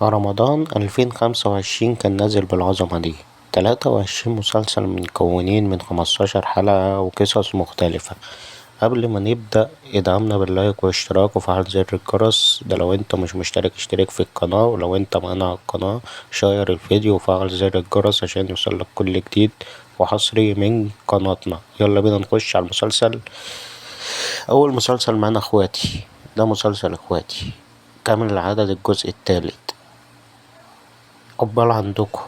رمضان 2025 كان نازل بالعظمة دي، 23 مسلسل مكونين من 15 حلقة وقصص مختلفة. قبل ما نبدأ ادعمنا باللايك واشتراك وفعل زر الجرس، ده لو انت مش مشترك اشترك في القناة، ولو انت معانا على القناة شير الفيديو وفعل زر الجرس عشان يوصلك كل جديد وحصري من قناتنا. يلا بينا نخش على المسلسل. اول مسلسل معانا اخواتي، ده مسلسل اخواتي كامل العدد الجزء الثالث. قبال عندكم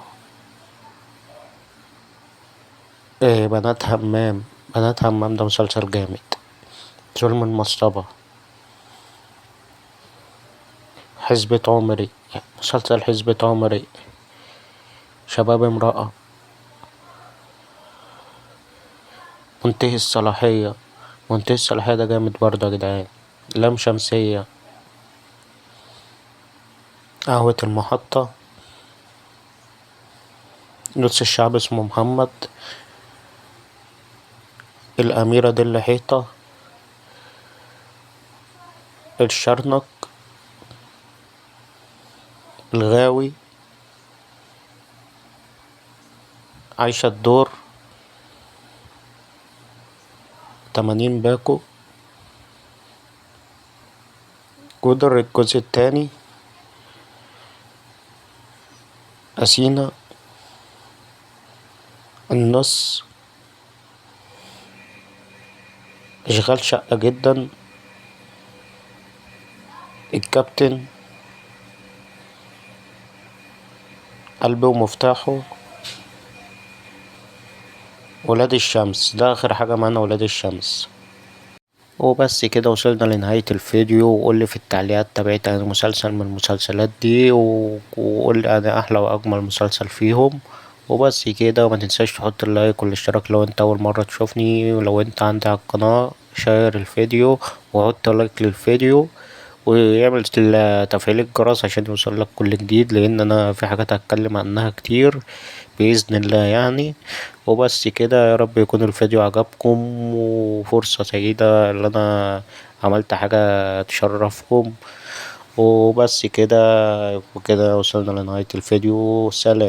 بنات همام. بنات همام ده مسلسل جامد. ظلم المصطبة، حسبة عمري، مسلسل حسبة عمري، شباب امرأة، منتهي الصلاحية. منتهي الصلاحية ده جامد برضه يا جدعان. لام شمسية، قهوة المحطة، نص الشعب اسمه محمد، الأميرة دي اللي حيطة، الشرنق، الغاوي، عايشة الدور، 80 باكو، جودر الجزء التاني، أسينا، النص، إشغال شقة جدا، الكابتن، قلبي ومفتاحه، ولاد الشمس. ده آخر حاجة معانا، ولاد الشمس. وبس كده وصلنا لنهاية الفيديو. وقولي في التعليقات تابعت أي مسلسل من المسلسلات دي وقولي أنا أحلى وأجمل مسلسل فيهم. وبس كده، وما تنساش تحط اللايك والاشتراك لو انت أول مرة تشوفني، ولو انت عندي على القناة شير الفيديو وحط لايك للفيديو ويعمل تفعيل الجرس عشان يوصلك كل جديد، لأن أنا في حاجات هتكلم عنها كتير بإذن الله يعني. وبس كده، يا رب يكون الفيديو عجبكم، وفرصة سعيدة اللي أنا عملت حاجة تشرفكم. وبس كده، وكده وصلنا لنهاية الفيديو. سلام.